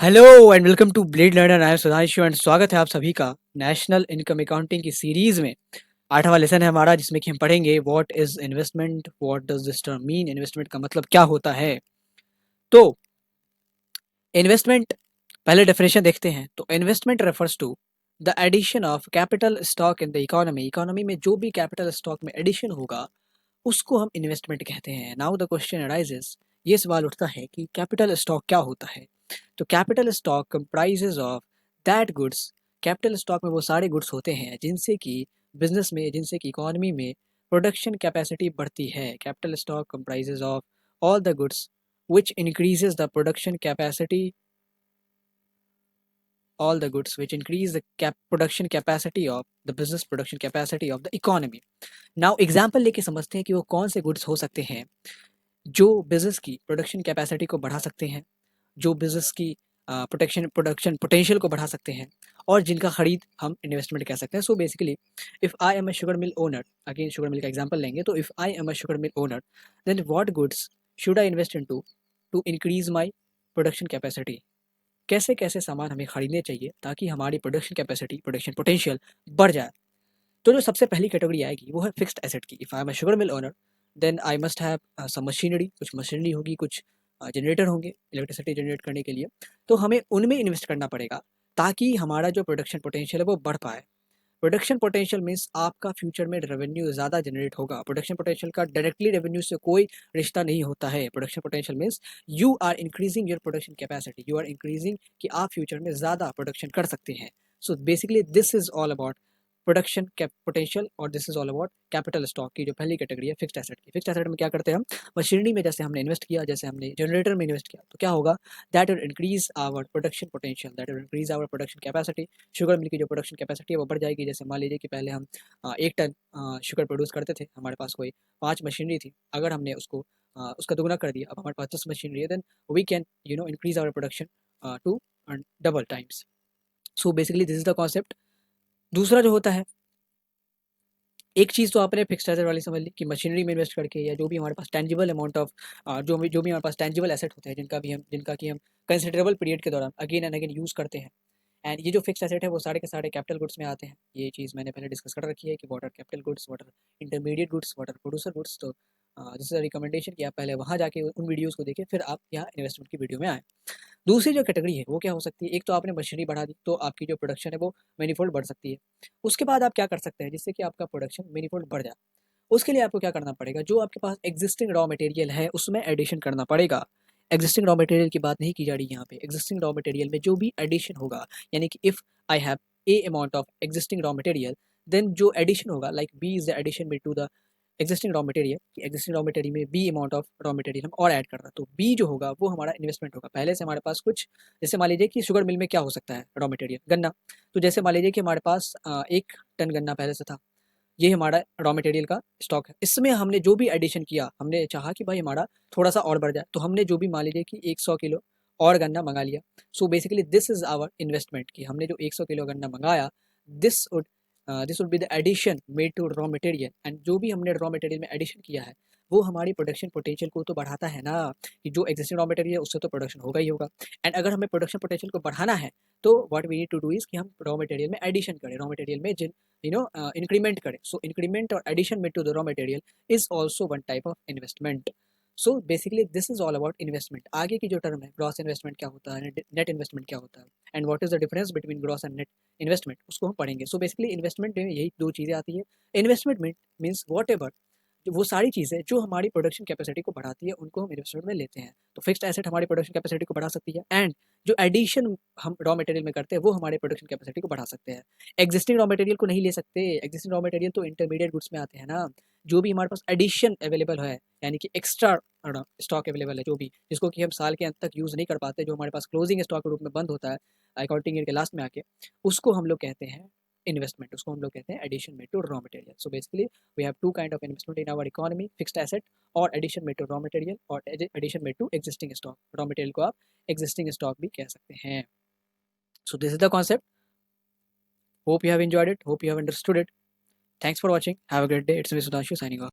Hello and welcome to blade learner. I am Sudhanshu and स्वागत है आप सभी का नेशनल इनकम अकाउंटिंग की सीरीज में। 8वां लेसन है हमारा, जिसमें कि हम पढ़ेंगे what is investment, what does this term mean, investment का मतलब क्या होता है। तो इन्वेस्टमेंट, पहले डेफिनेशन देखते हैं। तो investment refers to the addition of capital stock in the economy. Economy में जो भी कैपिटल स्टॉक में एडिशन होगा उसको हम इन्वेस्टमेंट कहते हैं। नाउ द क्वेश्चन अराइजेस, ये सवाल उठता है कि कैपिटल स्टॉक क्या होता है। तो capital stock comprises of that goods. Capital stock में वो सारे गुड्स होते हैं जिनसे कि बिजनेस में, जिनसे कि इकोनॉमी में प्रोडक्शन कैपेसिटी बढ़ती है। Capital stock comprises of all the goods which increases the production capacity, all the goods which increase the production capacity of the business, production capacity of the economy. Now example लेके समझते हैं कि वो कौन से goods हो सकते हैं जो बिजनेस की प्रोडक्शन कैपेसिटी को बढ़ा सकते हैं, जो बिजनेस की प्रोडक्शन पोटेंशियल को बढ़ा सकते हैं, और जिनका खरीद हम इन्वेस्टमेंट कह सकते हैं। So basically if I am a sugar mill owner, again sugar mill का एग्जांपल लेंगे, तो if I am a sugar mill owner then what goods should I invest into to increase my production capacity. कैसे कैसे सामान हमें खरीदने चाहिए ताकि हमारी प्रोडक्शन कैपेसिटी, प्रोडक्शन पोटेंशियल बढ़ जाए। तो जो सबसे पहली कैटेगरी आएगी वो है फिक्स्ड एसेट की। If I am a sugar mill owner then I must have some machinery, कुछ मशीनरी होगी, कुछ जनरेटर होंगे इलेक्ट्रिसिटी जनरेट करने के लिए। तो हमें उनमें इन्वेस्ट करना पड़ेगा ताकि हमारा जो प्रोडक्शन पोटेंशियल है वो बढ़ पाए। प्रोडक्शन पोटेंशियल मीन्स आपका फ्यूचर में रेवेन्यू ज़्यादा जनरेट होगा। प्रोडक्शन पोटेंशियल का डायरेक्टली रेवेन्यू से कोई रिश्ता नहीं होता है। Production potential means you are increasing your production capacity, you are increasing कि आप फ्यूचर में ज़्यादा प्रोडक्शन कर सकते हैं। So basically this is all about production potential, और this is all about capital stock की जो पहली कैटेगरी है फिक्स्ड एसेट की। फिक्स्ड एसेट में क्या करते हैं हम, मशीनरी में जैसे हमने इन्वेस्ट किया, जैसे हमने जनरेटर में इन्वेस्ट किया, तो क्या होगा, that will increase our production potential, that will increase our production capacity. Sugar mill की जो प्रोडक्शन कैपेसिटी है वो बढ़ जाएगी। जैसे मान लीजिए कि पहले हम 1 टन शुगर प्रोड्यूस करते थे, हमारे पास कोई 5 मशीनरी थी, अगर हमने उसको उसका दोगुना कर दिया, अब हमारे पास 10 मशीनरी है, then we can increase our production to double times. So basically this is the concept. दूसरा जो होता है, एक चीज़ तो आपने फिक्स्ड एसेट वाली समझ ली कि मशीनरी में इन्वेस्ट करके, या जो भी हमारे पास टेंजिबल अमाउंट ऑफ जो भी हमारे पास टेंजिबल एसेट होते हैं जिनका कि हम कंसिडरेबल पीरियड के दौरान अगेन एंड अगेन यूज़ करते हैं। एंड ये जो फिक्स्ड एसेट है वो सारे के सारे कैपिटल गुड्स में आते हैं। ये चीज़ मैंने पहले डिस्कस कर रखी है कि what are capital goods, what are intermediate goods, what are producer goods. तो दिस इज अ रिकमेंडेशन कि आप पहले वहाँ जाके उन वीडियोज़ को देखें, फिर आप यहाँ इन्वेस्टमेंट की वीडियो में आएँ। दूसरी जो कैटेगरी है वो क्या हो सकती है, एक तो आपने मशीनरी बढ़ा दी तो आपकी जो प्रोडक्शन है वो मैनीफोल्ड बढ़ सकती है। उसके बाद आप क्या कर सकते हैं जिससे कि आपका प्रोडक्शन मैनीफोल्ड बढ़ जाए। उसके लिए आपको क्या करना पड़ेगा, जो आपके पास एग्जिस्टिंग रॉ मटेरियल है उसमें एडिशन करना पड़ेगा। एग्जिस्टिंग रॉ मटेरियल की बात नहीं की जा रही यहाँ पे, एग्जिस्टिंग रॉ मटेरियल में जो भी एडिशन होगा, यानी कि if I have a amount of existing raw material, then जो एडिशन होगा, like B is the addition में to the existing raw material, कि एग्जिस्टिंग रॉ मटेरियल में B amount of raw material हम और ऐड कर रहे हैं, तो बी जो होगा वो हमारा इन्वेस्टमेंट होगा। पहले से हमारे पास कुछ, जैसे मान लीजिए कि शुगर मिल में क्या हो सकता है रॉ मटेरियल, गन्ना। तो जैसे मान लीजिए कि हमारे पास 1 टन गन्ना पहले से था, ये हमारा रॉ मटेरियल का स्टॉक है। इसमें हमने जो भी एडिशन किया, हमने चाहा कि भाई हमारा थोड़ा-सा और बढ़ जाए, तो हमने जो भी मान लीजिए कि 100 किलो और गन्ना मँगा लिया। So basically this is our investment, कि हमने जो 100 किलो गन्ना मँगाया, this would be the addition made to raw material, and जो भी हमने रॉ मटेरियल में एडिशन किया है, वो हमारी प्रोडक्शन पोटेंशियल को तो बढ़ाता है ना, कि जो एक्जिस्टिंग रॉ मटेरियल है उससे तो प्रोडक्शन होगा ही होगा। एंड अगर हमें प्रोडक्शन पोटेंशियल को बढ़ाना है, तो what we need to do is कि हम रॉ मटेरियल में एडिशन करें, रॉ मटेरियल में इंक्रीमेंट करें। सो इंक्रीमेंट और एडिशन में to the raw material is also one type of investment. So basically this is all about investment. आगे की जो टर्म है, ग्रॉस इन्वेस्टमेंट क्या होता है, नेट इन्वेस्टमेंट क्या होता है, and what is the difference between gross and net investment, उसको हम पढ़ेंगे। सो बेसिकली इन्वेस्टमेंट में यही 2 चीज़ें आती है। इन्वेस्टमेंट मीन्स वॉट एवर, वो सारी चीज़ें जो हमारी प्रोडक्शन कैपेसिटी को बढ़ाती है उनको हम इन्वेस्टमेंट में लेते हैं। तो फिक्स्ड एसेट हमारी प्रोडक्शन कैपेसिटी को बढ़ा सकती है, एंड जो एडिशन हम रॉ मटेरियल में करते हैं वो हमारे प्रोडक्शन कैपेसिटी को बढ़ा सकते हैं। एग्जिस्टिंग रॉ मटेरियल को नहीं ले सकते, एग्जिस्टिंग रॉ मटेरियल तो इंटरमीडिएट गुड्स में आते हैं ना। जो भी हमारे पास एडिशन अवेलेबल है, यानी कि एक्स्ट्रा स्टॉक अवेलेबल है, जो भी जिसको कि हम साल के अंत तक यूज़ नहीं कर पाते, जो हमारे पास क्लोजिंग स्टॉक के रूप में बंद होता है अकाउंटिंग ईयर के लास्ट में आके, उसको हम लोग कहते हैं इन्वेस्टमेंट, उसको हम लोग कहते हैं addition made to raw material. So basically we have 2 kind of investment in our economy, fixed asset और addition made to raw material, और addition made to existing stock. Raw material को आप एक्जिस्टिंग स्टॉक भी कह सकते हैं। So this is the concept. Hope you have enjoyed it. Hope you have understood it. Thanks for watching. Have a great day. It's me Sudhanshu signing off.